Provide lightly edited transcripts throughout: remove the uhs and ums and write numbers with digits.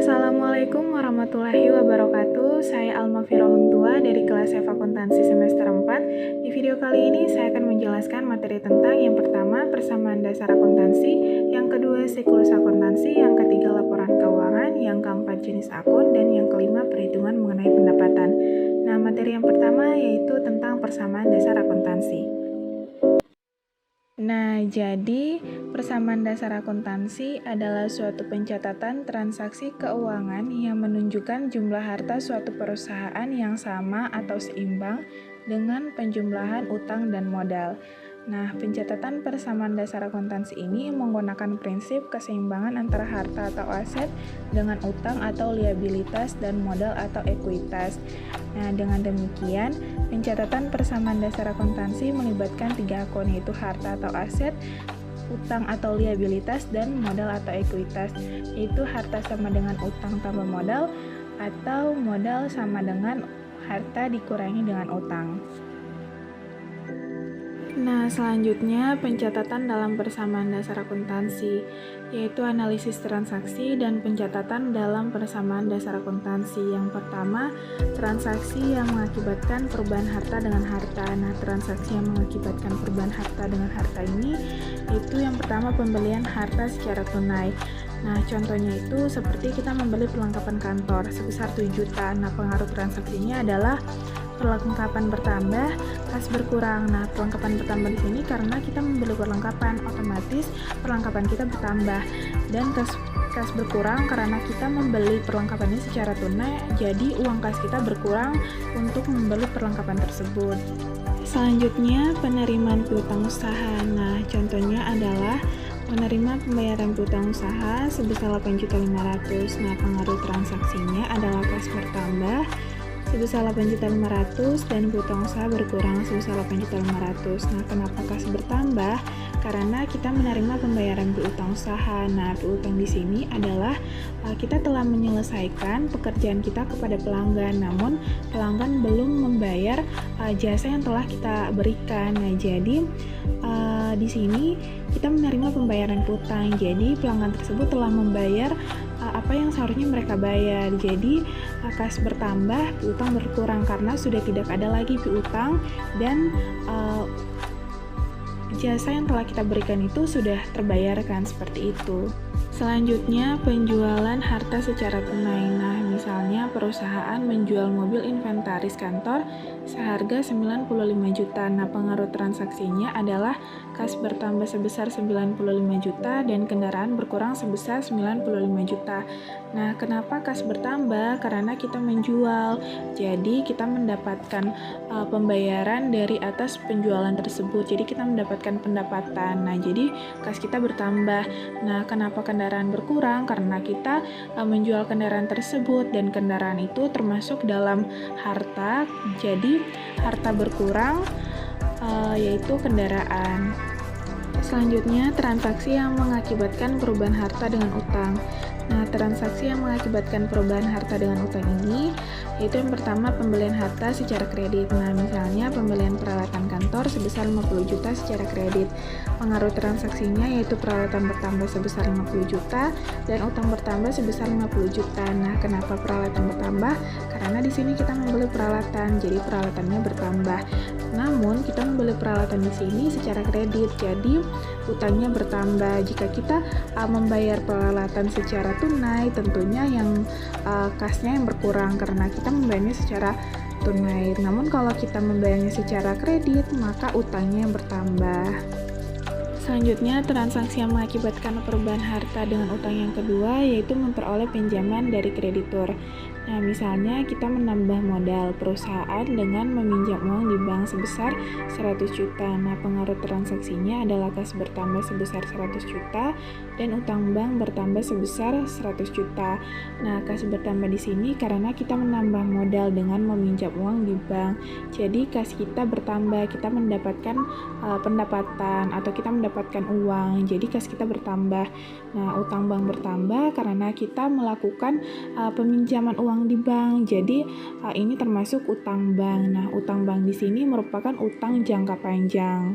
Assalamualaikum warahmatullahi wabarakatuh. Saya Alma Firahuntua dari kelas F Akuntansi semester 4. Di video kali ini saya akan menjelaskan materi tentang yang pertama persamaan dasar akuntansi, yang kedua siklus akuntansi, yang ketiga laporan keuangan, yang keempat jenis akun, dan yang kelima perhitungan mengenai pendapatan. Nah, materi yang pertama yaitu tentang persamaan dasar akuntansi. Nah, jadi persamaan dasar akuntansi adalah suatu pencatatan transaksi keuangan yang menunjukkan jumlah harta suatu perusahaan yang sama atau seimbang dengan penjumlahan utang dan modal. Nah, pencatatan persamaan dasar akuntansi ini menggunakan prinsip keseimbangan antara harta atau aset dengan utang atau liabilitas dan modal atau ekuitas. Nah, dengan demikian, pencatatan persamaan dasar akuntansi melibatkan 3 akun, yaitu harta atau aset, utang atau liabilitas, dan modal atau ekuitas, yaitu harta sama dengan utang tambah modal atau modal sama dengan harta dikurangi dengan utang. Nah, selanjutnya pencatatan dalam persamaan dasar akuntansi, yaitu analisis transaksi dan pencatatan dalam persamaan dasar akuntansi. Yang pertama, transaksi yang mengakibatkan perubahan harta dengan harta. Nah, transaksi yang mengakibatkan perubahan harta dengan harta ini, itu yang pertama pembelian harta secara tunai. Nah, contohnya itu seperti kita membeli perlengkapan kantor sebesar 7 juta. Nah, pengaruh transaksinya adalah perlengkapan bertambah, kas berkurang. Nah, perlengkapan bertambah di sini karena kita membeli perlengkapan, otomatis perlengkapan kita bertambah. Dan kas berkurang karena kita membeli perlengkapan ini secara tunai, jadi uang kas kita berkurang untuk membeli perlengkapan tersebut. Selanjutnya, penerimaan piutang usaha. Nah, contohnya adalah menerima pembayaran piutang usaha sebesar 8.500.000. Nah, pengaruh transaksinya adalah kas bertambah sebesar 8.500.000 dan piutang usaha berkurang sebesar 8.500.000. Nah, kenapa kas bertambah? Karena kita menerima pembayaran piutang usaha. Nah, piutang di sini adalah kita telah menyelesaikan pekerjaan kita kepada pelanggan, namun pelanggan belum membayar jasa yang telah kita berikan. Nah, jadi di sini kita menerima pembayaran piutang. Jadi pelanggan tersebut telah membayar apa yang seharusnya mereka bayar. Jadi kas bertambah, piutang berkurang karena sudah tidak ada lagi piutang dan jasa yang telah kita berikan itu sudah terbayarkan, seperti itu. Selanjutnya, penjualan harta secara tunai. Nah, misalnya perusahaan menjual mobil inventaris kantor seharga 95 juta. Nah, pengaruh transaksinya adalah kas bertambah sebesar 95 juta dan kendaraan berkurang sebesar 95 juta. Nah, kenapa kas bertambah? Karena kita menjual. Jadi, kita mendapatkan pembayaran dari atas penjualan tersebut. Jadi, kita mendapatkan pendapatan. Nah, jadi kas kita bertambah. Nah, kenapa kendaraan berkurang? Karena kita menjual kendaraan tersebut dan kendaraan itu termasuk dalam harta. Jadi, harta berkurang yaitu kendaraan. Selanjutnya, transaksi yang mengakibatkan perubahan harta dengan utang. Nah, transaksi yang mengakibatkan perubahan harta dengan utang ini yaitu yang pertama pembelian harta secara kredit. Nah, misalnya pembelian peralatan kantor sebesar 50 juta secara kredit. Pengaruh transaksinya yaitu peralatan bertambah sebesar 50 juta dan utang bertambah sebesar 50 juta. Nah, kenapa peralatan bertambah? Karena di sini kita membeli peralatan, jadi peralatannya bertambah. Namun, kita membeli peralatan di sini secara kredit, jadi utangnya bertambah. Jika kita membayar peralatan secara tunai, tentunya yang kasnya yang berkurang karena kita membayarnya secara tunai. Namun kalau kita membayarnya secara kredit, maka utangnya yang bertambah. Selanjutnya, transaksi yang mengakibatkan perubahan harta dengan utang yang kedua yaitu memperoleh pinjaman dari kreditur. Nah, misalnya kita menambah modal perusahaan dengan meminjam uang di bank sebesar 100 juta. Nah, pengaruh transaksinya adalah kas bertambah sebesar 100 juta dan utang bank bertambah sebesar 100 juta. Nah, kas bertambah di sini karena kita menambah modal dengan meminjam uang di bank. Jadi, kas kita bertambah, kita mendapatkan pendapatan atau kita mendapatkan uang. Jadi, kas kita bertambah. Nah, utang bank bertambah karena kita melakukan peminjaman uang di bank. Jadi ini termasuk utang bank. Nah, utang bank di sini merupakan utang jangka panjang.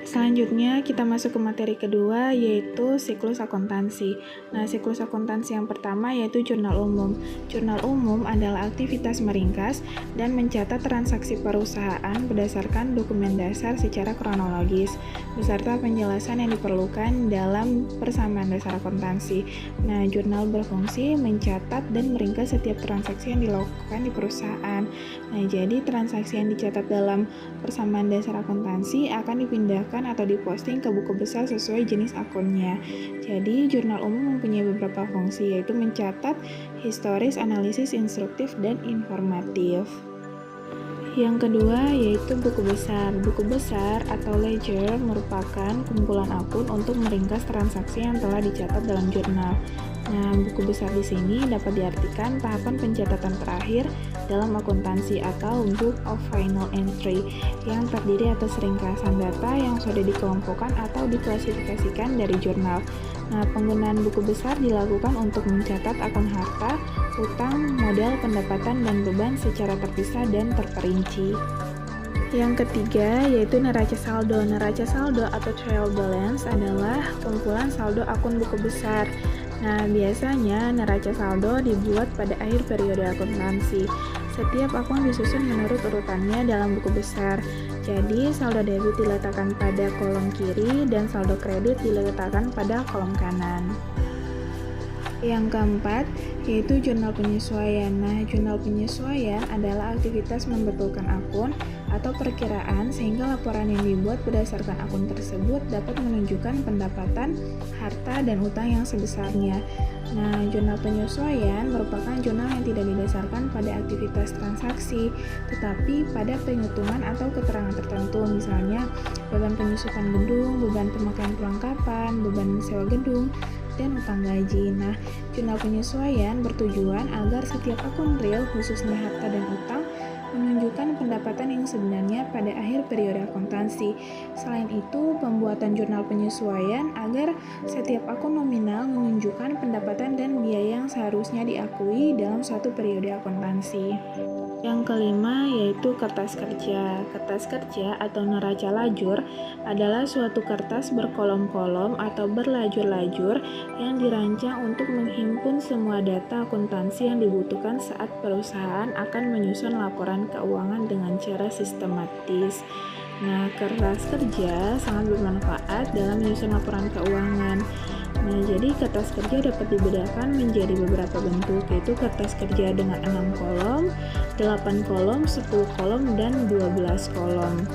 Selanjutnya kita masuk ke materi kedua, yaitu siklus akuntansi. Nah, siklus akuntansi yang pertama yaitu jurnal umum. Jurnal umum adalah aktivitas meringkas dan mencatat transaksi perusahaan berdasarkan dokumen dasar secara kronologis, beserta penjelasan yang diperlukan dalam persamaan dasar akuntansi. Nah, jurnal berfungsi mencatat dan meringkas setiap transaksi yang dilakukan di perusahaan. Nah, jadi transaksi yang dicatat dalam persamaan dasar akuntansi akan dipindahkan atau diposting ke buku besar sesuai jenis akunnya. Jadi, jurnal umum mempunyai beberapa fungsi, yaitu mencatat, historis, analisis, instruktif, dan informatif. Yang kedua yaitu buku besar. Buku besar atau ledger merupakan kumpulan akun untuk meringkas transaksi yang telah dicatat dalam jurnal. Nah, buku besar di sini dapat diartikan tahapan pencatatan terakhir dalam akuntansi atau book of final entry yang terdiri atas ringkasan data yang sudah dikelompokkan atau diklasifikasikan dari jurnal. Nah, penggunaan buku besar dilakukan untuk mencatat akun harta, utang, modal, pendapatan, dan beban secara terpisah dan terperinci. Yang ketiga yaitu neraca saldo. Neraca saldo atau trial balance adalah kumpulan saldo akun buku besar. Nah, biasanya neraca saldo dibuat pada akhir periode akuntansi. Setiap akun disusun menurut urutannya dalam buku besar. Jadi, saldo debit diletakkan pada kolom kiri dan saldo kredit diletakkan pada kolom kanan. Yang keempat, yaitu jurnal penyesuaian. Nah, jurnal penyesuaian adalah aktivitas membetulkan akun atau perkiraan sehingga laporan yang dibuat berdasarkan akun tersebut dapat menunjukkan pendapatan, harta, dan utang yang sebesarnya. Nah, jurnal penyesuaian merupakan jurnal yang tidak didasarkan pada aktivitas transaksi, tetapi pada penghitungan atau keterangan tertentu, misalnya beban penyusutan gedung, beban pemakaian perlengkapan, beban sewa gedung, dan utang gaji. Nah, jurnal penyesuaian bertujuan agar setiap akun real, khususnya harta dan utang, menunjukkan pendapatan yang sebenarnya pada akhir periode akuntansi. Selain itu, pembuatan jurnal penyesuaian agar setiap akun nominal menunjukkan pendapatan dan biaya yang seharusnya diakui dalam suatu periode akuntansi. Yang kelima yaitu kertas kerja. Kertas kerja atau neraca lajur adalah suatu kertas berkolom-kolom atau berlajur-lajur yang dirancang untuk menghimpun semua data akuntansi yang dibutuhkan saat perusahaan akan menyusun laporan keuangan dengan cara sistematis. Nah, kertas kerja sangat bermanfaat dalam menyusun laporan keuangan. Nah, jadi kertas kerja dapat dibedakan menjadi beberapa bentuk, yaitu kertas kerja dengan 6 kolom, 8 kolom, 10 kolom, dan 12 kolom.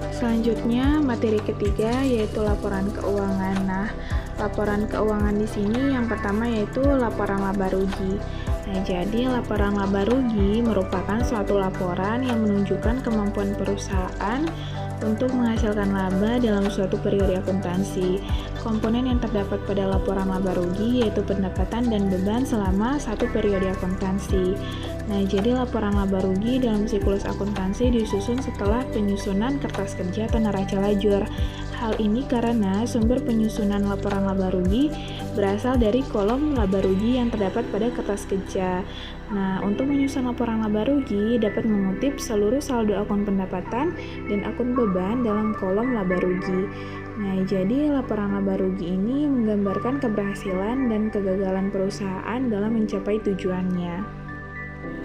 Selanjutnya, materi ketiga yaitu laporan keuangan. Nah, laporan keuangan di sini yang pertama yaitu laporan laba rugi. Nah, jadi laporan laba rugi merupakan suatu laporan yang menunjukkan kemampuan perusahaan untuk menghasilkan laba dalam suatu periode akuntansi. Komponen yang terdapat pada laporan laba rugi yaitu pendapatan dan beban selama satu periode akuntansi. Nah, jadi laporan laba rugi dalam siklus akuntansi disusun setelah penyusunan kertas kerja atau neraca lajur. Hal ini karena sumber penyusunan laporan laba rugi berasal dari kolom laba rugi yang terdapat pada kertas kerja. Nah, untuk menyusun laporan laba rugi dapat mengutip seluruh saldo akun pendapatan dan akun beban dalam kolom laba rugi. Nah, jadi laporan laba rugi ini menggambarkan keberhasilan dan kegagalan perusahaan dalam mencapai tujuannya.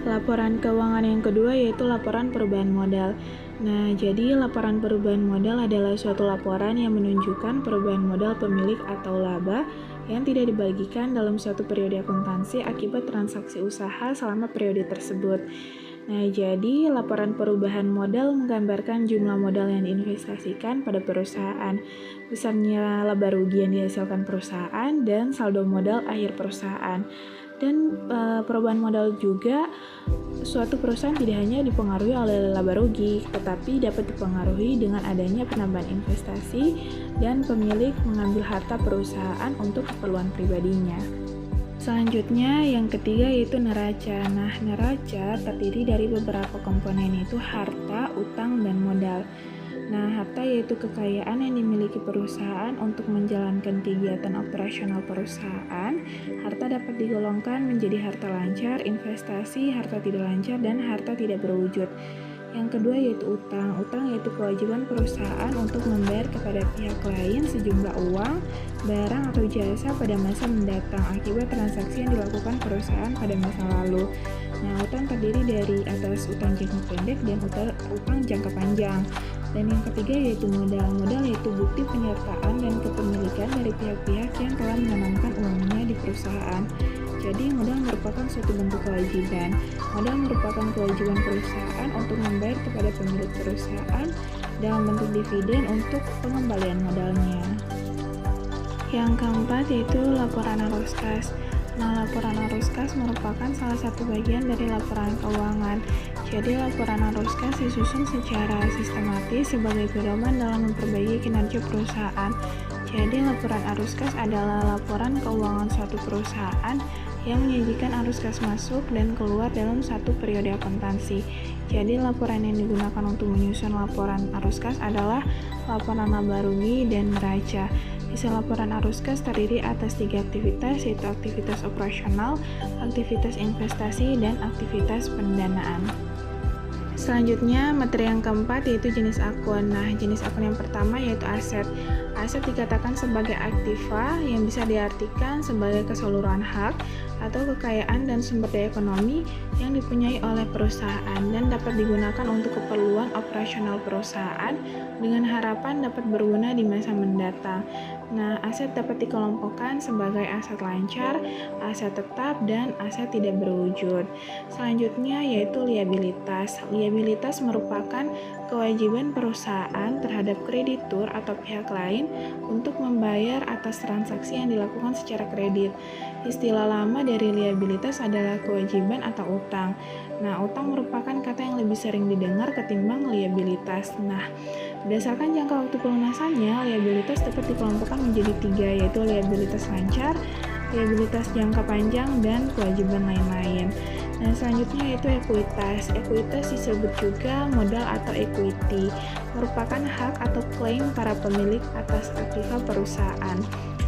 Laporan keuangan yang kedua yaitu laporan perubahan modal. Nah, jadi laporan perubahan modal adalah suatu laporan yang menunjukkan perubahan modal pemilik atau laba yang tidak dibagikan dalam suatu periode akuntansi akibat transaksi usaha selama periode tersebut. Nah, jadi laporan perubahan modal menggambarkan jumlah modal yang diinvestasikan pada perusahaan, besarnya laba rugi yang dihasilkan perusahaan, dan saldo modal akhir perusahaan. Dan perubahan modal juga suatu perusahaan tidak hanya dipengaruhi oleh laba rugi, tetapi dapat dipengaruhi dengan adanya penambahan investasi dan pemilik mengambil harta perusahaan untuk keperluan pribadinya. Selanjutnya, yang ketiga yaitu neraca. Nah, neraca terdiri dari beberapa komponen yaitu harta, utang, dan modal. Nah, harta yaitu kekayaan yang dimiliki perusahaan untuk menjalankan kegiatan operasional perusahaan. Harta dapat digolongkan menjadi harta lancar, investasi, harta tidak lancar, dan harta tidak berwujud. Yang kedua yaitu utang. Utang yaitu kewajiban perusahaan untuk membayar kepada pihak lain sejumlah uang, barang atau jasa pada masa mendatang akibat transaksi yang dilakukan perusahaan pada masa lalu. Nah, utang terdiri dari atas utang jangka pendek dan utang jangka panjang. Dan yang ketiga yaitu modal. Modal yaitu bukti penyertaan dan kepemilikan dari pihak-pihak yang telah menanamkan uangnya di perusahaan. Jadi, modal merupakan suatu bentuk kewajiban. Modal merupakan kewajiban perusahaan untuk membayar kepada pemilik perusahaan dalam bentuk dividen untuk pengembalian modalnya. Yang keempat yaitu laporan arus kas. Nah, laporan arus kas merupakan salah satu bagian dari laporan keuangan. Jadi, laporan arus kas disusun secara sistematis sebagai pedoman dalam memperbaiki kinerja perusahaan. Jadi, laporan arus kas adalah laporan keuangan suatu perusahaan yang menyajikan arus kas masuk dan keluar dalam satu periode akuntansi. Jadi, laporan yang digunakan untuk menyusun laporan arus kas adalah laporan laba rugi dan neraca. Isi laporan arus kas terdiri atas 3 aktivitas, yaitu aktivitas operasional, aktivitas investasi, dan aktivitas pendanaan. Selanjutnya, materi yang keempat yaitu jenis akun. Nah, jenis akun yang pertama yaitu aset. Aset dikatakan sebagai aktiva yang bisa diartikan sebagai keseluruhan hak atau kekayaan dan sumber daya ekonomi yang dipunyai oleh perusahaan dan dapat digunakan untuk keperluan operasional perusahaan dengan harapan dapat berguna di masa mendatang. Nah, aset dapat dikelompokkan sebagai aset lancar, aset tetap, dan aset tidak berwujud. Selanjutnya yaitu liabilitas. Liabilitas merupakan kewajiban perusahaan terhadap kreditur atau pihak lain untuk membayar atas transaksi yang dilakukan secara kredit. Istilah lama dari liabilitas adalah kewajiban atau utang. Nah, utang merupakan kata yang lebih sering didengar ketimbang liabilitas. Nah, berdasarkan jangka waktu pelunasannya, liabilitas dapat dikelompokkan menjadi 3, yaitu liabilitas lancar, liabilitas jangka panjang, dan kewajiban lain-lain. Nah, selanjutnya yaitu ekuitas. Ekuitas disebut juga modal atau equity, merupakan hak atau klaim para pemilik atas aktiva perusahaan,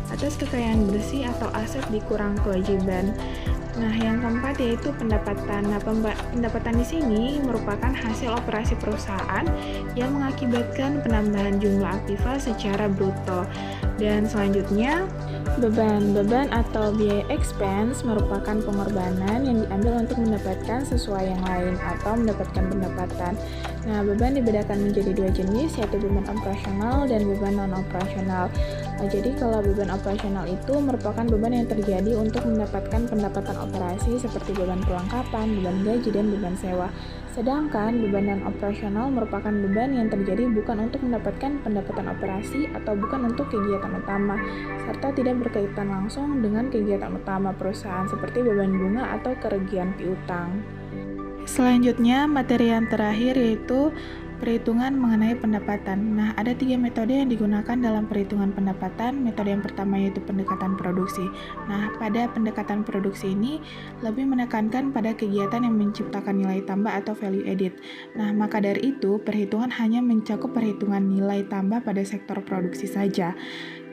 atas kekayaan bersih atau aset dikurang kewajiban. Nah, yang keempat yaitu pendapatan. Nah, pendapatan di sini merupakan hasil operasi perusahaan yang mengakibatkan penambahan jumlah aktiva secara bruto. Dan selanjutnya, beban. Beban atau biaya expense merupakan pengorbanan yang diambil untuk mendapatkan sesuai yang lain atau mendapatkan pendapatan. Nah, beban dibedakan menjadi 2 jenis, yaitu beban operasional dan beban non-operasional. Nah, jadi kalau beban operasional itu merupakan beban yang terjadi untuk mendapatkan pendapatan operasi seperti beban perlengkapan, beban gaji, dan beban sewa. Sedangkan beban non-operasional merupakan beban yang terjadi bukan untuk mendapatkan pendapatan operasi atau bukan untuk kegiatan utama, serta tidak berkaitan langsung dengan kegiatan utama perusahaan seperti beban bunga atau kerugian piutang. Selanjutnya, materi yang terakhir yaitu perhitungan mengenai pendapatan. Nah, ada 3 metode yang digunakan dalam perhitungan pendapatan. Metode yang pertama yaitu pendekatan produksi. Nah, pada pendekatan produksi ini lebih menekankan pada kegiatan yang menciptakan nilai tambah atau value added. Nah, maka dari itu, perhitungan hanya mencakup perhitungan nilai tambah pada sektor produksi saja.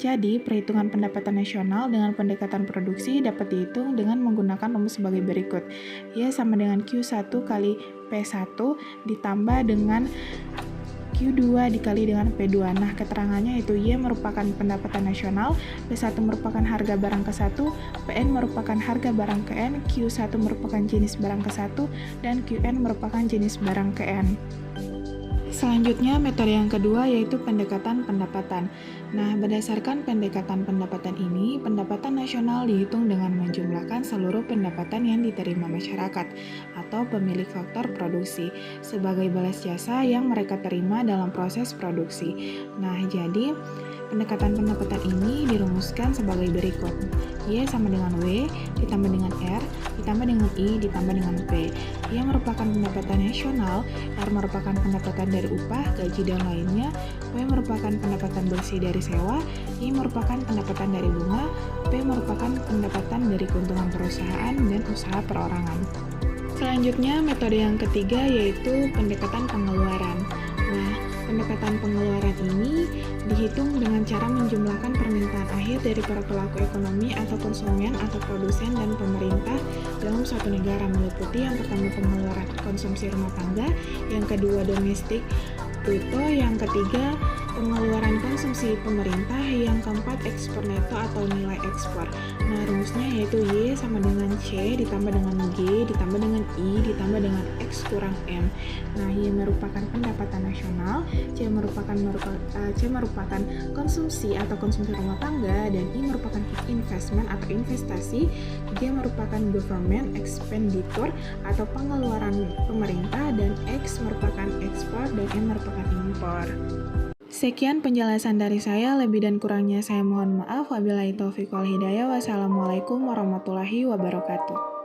Jadi, perhitungan pendapatan nasional dengan pendekatan produksi dapat dihitung dengan menggunakan rumus sebagai berikut. Ya, sama dengan Q1 kali P1 ditambah dengan Q2 dikali dengan P2. Nah, keterangannya itu Y merupakan pendapatan nasional, P1 merupakan harga barang ke-1, PN merupakan harga barang ke-N, Q1 merupakan jenis barang ke-1, dan QN merupakan jenis barang ke-N. Selanjutnya, metode yang kedua yaitu pendekatan pendapatan. Nah, berdasarkan pendekatan pendapatan ini, pendapatan nasional dihitung dengan menjumlahkan seluruh pendapatan yang diterima masyarakat atau pemilik faktor produksi sebagai balas jasa yang mereka terima dalam proses produksi. Nah, jadi pendekatan pendapatan ini dirumuskan sebagai berikut. Y sama dengan W ditambah dengan R ditambah dengan I ditambah dengan P. Y merupakan pendapatan nasional, R merupakan pendapatan dari upah, gaji, dan lainnya, W merupakan pendapatan bersih dari sewa, I merupakan pendapatan dari bunga, P merupakan pendapatan dari keuntungan perusahaan dan usaha perorangan. Selanjutnya, metode yang ketiga yaitu pendekatan pengeluaran. Nah, pendekatan pengeluaran ini dihitung dengan cara menjumlahkan permintaan akhir dari para pelaku ekonomi atau konsumen atau produsen dan pemerintah dalam suatu negara meliputi yang pertama pengeluaran konsumsi rumah tangga, yang kedua domestik bruto, yang ketiga pengeluaran konsumsi pemerintah, yang keempat ekspor neto atau nilai ekspor. Nah, rumusnya yaitu Y sama dengan C ditambah dengan G ditambah dengan I ditambah dengan X kurang M. Nah, Y merupakan pendapatan nasional, C merupakan konsumsi atau konsumsi rumah tangga, dan I merupakan investment atau investasi, G merupakan government expenditure atau pengeluaran pemerintah, dan X merupakan ekspor, dan M merupakan impor. Sekian penjelasan dari saya, lebih dan kurangnya saya mohon maaf. Wabillahi taufiq wal hidayah. Wassalamualaikum warahmatullahi wabarakatuh.